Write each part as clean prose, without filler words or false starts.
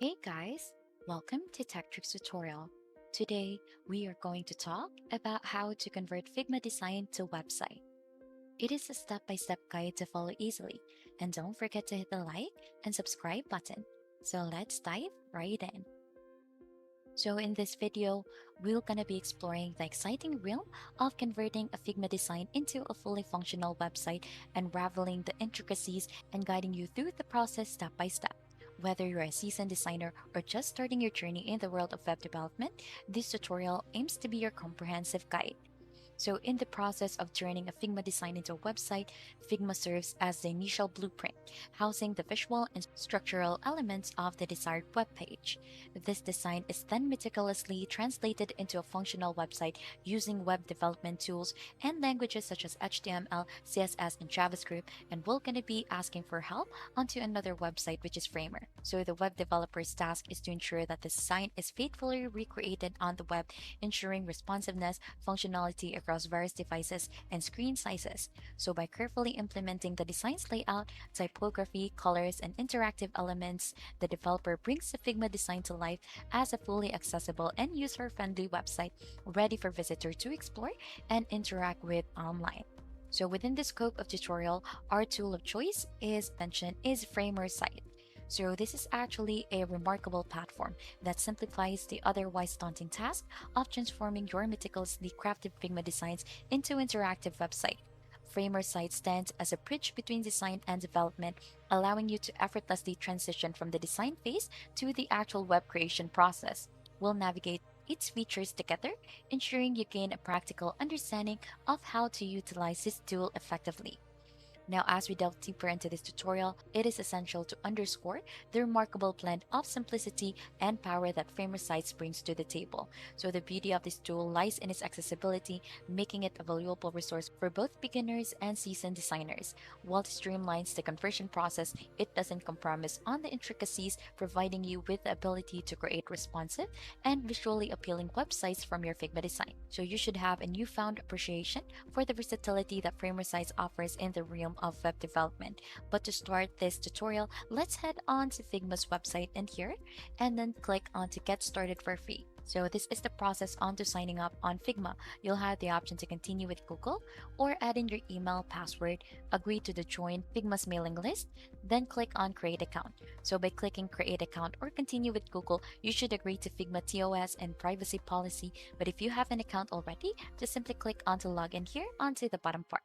Hey guys, welcome to Tech Tricks tutorial. Today, we are going to talk about how to convert Figma design to website. It is a step-by-step guide to follow easily, and don't forget to hit the like and subscribe button. So let's dive right in. So in this video, we're gonna be exploring the exciting realm of converting a Figma design into a fully functional website, unraveling the intricacies and guiding you through the process step by step. Whether you're a seasoned designer or just starting your journey in the world of web development, this tutorial aims to be your comprehensive guide. So, in the process of turning a Figma design into a website, Figma serves as the initial blueprint, housing the visual and structural elements of the desired web page. This design is then meticulously translated into a functional website using web development tools and languages such as HTML, CSS, and JavaScript. And we're going to be asking for help onto another website, which is Framer. So, the web developer's task is to ensure that the design is faithfully recreated on the web, ensuring responsiveness, functionality across various devices and screen sizes. So by carefully implementing the design's layout, typography, colors, and interactive elements, the developer brings the Figma design to life as a fully accessible and user-friendly website ready for visitors to explore and interact with online. So within the scope of tutorial, our tool of choice is mentioned is Framer site. So this is actually a remarkable platform that simplifies the otherwise daunting task of transforming your meticulously crafted Figma designs into interactive website. Framer site stands as a bridge between design and development, allowing you to effortlessly transition from the design phase to the actual web creation process. We'll navigate its features together, ensuring you gain a practical understanding of how to utilize this tool effectively. Now, as we delve deeper into this tutorial, it is essential to underscore the remarkable blend of simplicity and power that Framer Sites brings to the table. So the beauty of this tool lies in its accessibility, making it a valuable resource for both beginners and seasoned designers. While it streamlines the conversion process, it doesn't compromise on the intricacies, providing you with the ability to create responsive and visually appealing websites from your Figma design. So you should have a newfound appreciation for the versatility that Framer Sites offers in the realm of web development. But to start this tutorial, let's head on to Figma's website and here, and then click on to get started for free. So this is the process onto signing up on Figma. You'll have the option to continue with Google or add in your email password, agree to the join Figma's mailing list, then click on create account. So by clicking create account or continue with Google, you should agree to Figma TOS and privacy policy. But if you have an account already, just simply click on to log in here onto the bottom part.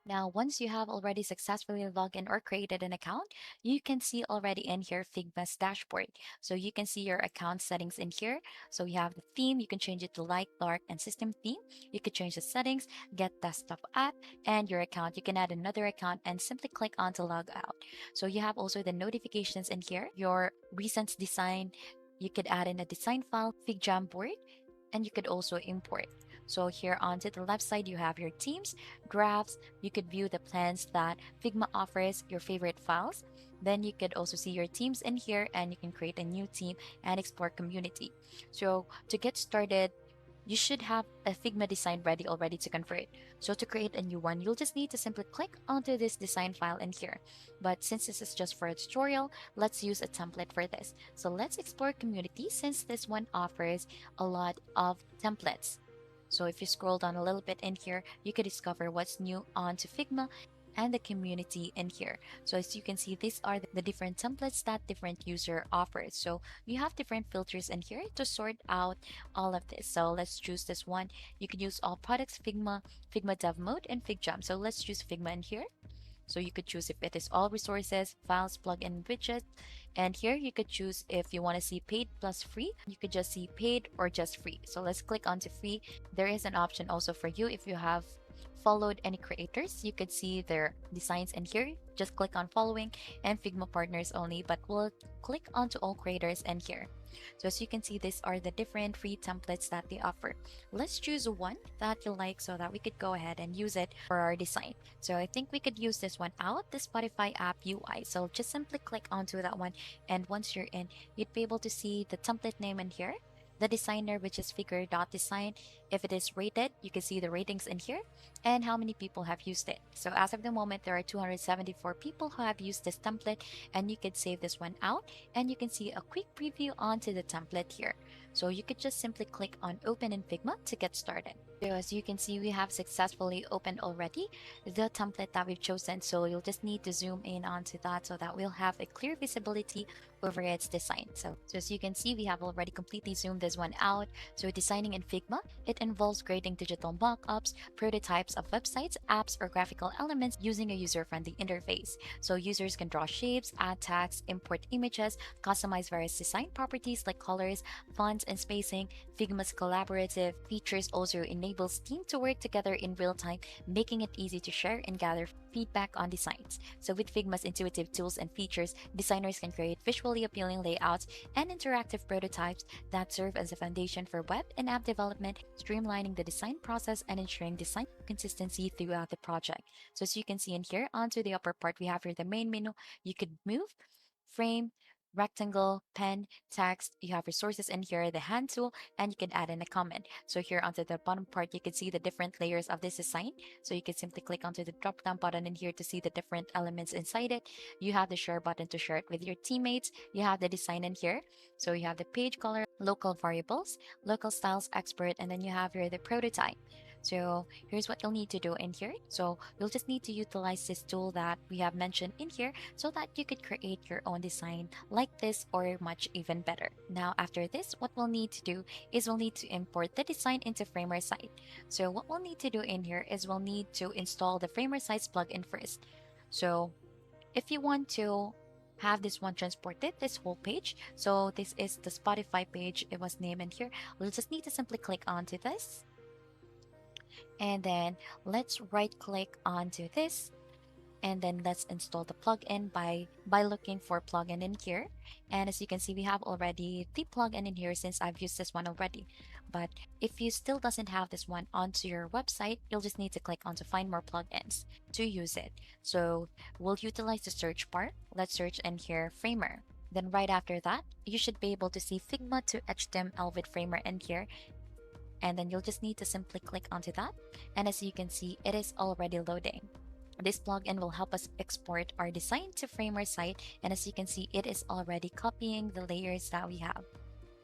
Now, once you have already successfully logged in or created an account, you can see already in here Figma's dashboard. So you can see your account settings in here. So you have the theme, you can change it to light, dark, and system theme. You can change the settings, get desktop app, and your account. You can add another account and simply click on to log out. So you have also the notifications in here, your recent design. You could add in a design file, Fig Jamboard, and you could also import. So here onto the left side, you have your themes, graphs. You could view the plans that Figma offers, your favorite files. Then you could also see your themes in here and you can create a new theme and explore community. So to get started, you should have a Figma design ready already to convert. So to create a new one, you'll just need to simply click onto this design file in here. But since this is just for a tutorial, let's use a template for this. So let's explore community since this one offers a lot of templates. So if you scroll down a little bit in here, you can discover what's new onto Figma and the community in here. So as you can see, these are the different templates that different user offers. So you have different filters in here to sort out all of this. So let's choose this one. You can use all products, Figma, Figma Dev Mode, and FigJam. So let's choose Figma in here. So you could choose if it is all resources, files, plugin, widgets. And here you could choose if you want to see paid plus free. You could just see paid or just free. So let's click onto free. There is an option also for you if you have followed any creators. You could see their designs in here. Just click on following and Figma partners only, but we'll click onto all creators in here. So as you can see, these are the different free templates that they offer. Let's choose one that you like so that we could go ahead and use it for our design. So I think we could use this one out, the Spotify app UI. So just simply click onto that one. And once you're in, you'd be able to see the template name in here, the designer, which is figure.design, If it is rated, you can see the ratings in here and how many people have used it. So as of the moment, there are 274 people who have used this template, and you could save this one out and you can see a quick preview onto the template here. So you could just simply click on open in Figma to get started. So as you can see, we have successfully opened already the template that we've chosen. So you'll just need to zoom in onto that so that we'll have a clear visibility over its design. So as you can see, we have already completely zoomed this one out. So designing in Figma, it involves creating digital mock-ups, prototypes of websites, apps, or graphical elements using a user-friendly interface. So users can draw shapes, add tags, import images, customize various design properties like colors, fonts, and spacing. Figma's collaborative features also enables teams to work together in real time, making it easy to share and gather feedback on designs. So with Figma's intuitive tools and features, designers can create visually appealing layouts and interactive prototypes that serve as a foundation for web and app development, streamlining the design process and ensuring design consistency throughout the project. So as you can see in here, onto the upper part, we have here the main menu. You could move, frame, rectangle, pen, text. You have resources in here, the hand tool, and you can add in a comment. So here onto the bottom part, you can see the different layers of this design. So you can simply click onto the drop down button in here to see the different elements inside it. You have the share button to share it with your teammates. You have the design in here. So you have the page color, local variables, local styles expert, and then you have here the prototype. So here's what you'll need to do in here. So you'll just need to utilize this tool that we have mentioned in here so that you could create your own design like this or much even better. Now after this, what we'll need to do is we'll need to import the design into Framer site. So what we'll need to do in here is we'll need to install the Framer sites plugin first. So if you want to have this one transported, this whole page, so this is the Spotify page, it was named in here. We'll just need to simply click onto this, and then let's right click onto this, and then let's install the plugin by looking for plugin in here. And as you can see, we have already the plugin in here since I've used this one already. But if you still doesn't have this one onto your website, you'll just need to click on to find more plugins to use it. So we'll utilize the search bar. Let's search in here Framer. Then right after that, you should be able to see Figma to HTML with Framer in here, and then you'll just need to simply click onto that. And as you can see, it is already loading. This plugin will help us export our design to Framer site, and as you can see, it is already copying the layers that we have.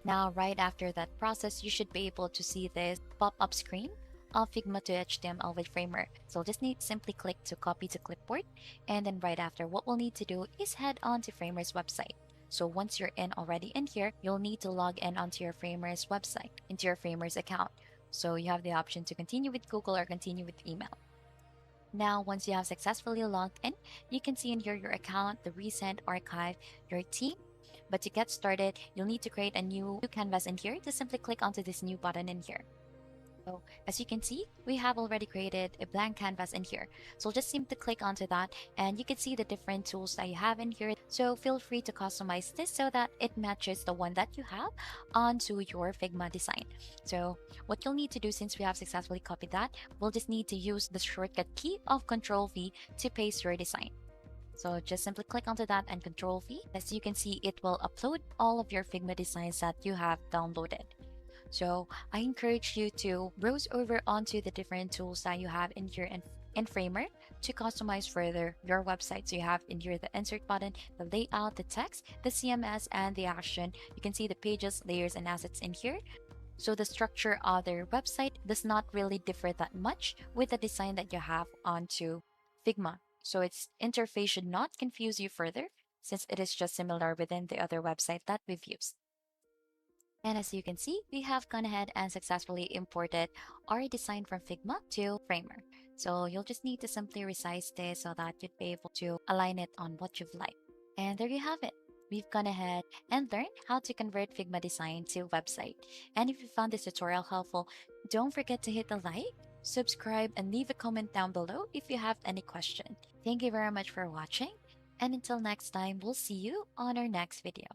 Now, right after that process, you should be able to see this pop-up screen of Figma to HTML with Framer. So you'll just need to simply click to copy to clipboard, and then right after, what we'll need to do is head on to Framer's website. So once you're already in here, you'll need to log in onto your Framer's website, into your Framer's account. So you have the option to continue with Google or continue with email. Now, once you have successfully logged in, you can see in here your account, the recent archive, your team. But to get started, you'll need to create a new canvas in here. Just simply click onto this new button in here. So as you can see, we have already created a blank canvas in here. So just simply click onto that and you can see the different tools that you have in here. So feel free to customize this so that it matches the one that you have onto your Figma design. So what you'll need to do, since we have successfully copied that, we'll just need to use the shortcut key of Ctrl+V to paste your design. So just simply click onto that and Ctrl+V. As you can see, it will upload all of your Figma designs that you have downloaded. So I encourage you to browse over onto the different tools that you have in here in Framer to customize further your website. So you have in here the insert button, the layout, the text, the CMS, and the action. You can see the pages, layers, and assets in here. So the structure of their website does not really differ that much with the design that you have onto Figma. So its interface should not confuse you further, since it is just similar within the other website that we've used. And as you can see, we have gone ahead and successfully imported our design from Figma to Framer. So you'll just need to simply resize this so that you'd be able to align it on what you've liked. And there you have it. We've gone ahead and learned how to convert Figma design to website. And if you found this tutorial helpful, don't forget to hit the like, subscribe, and leave a comment down below if you have any question. Thank you very much for watching. And until next time, we'll see you on our next video.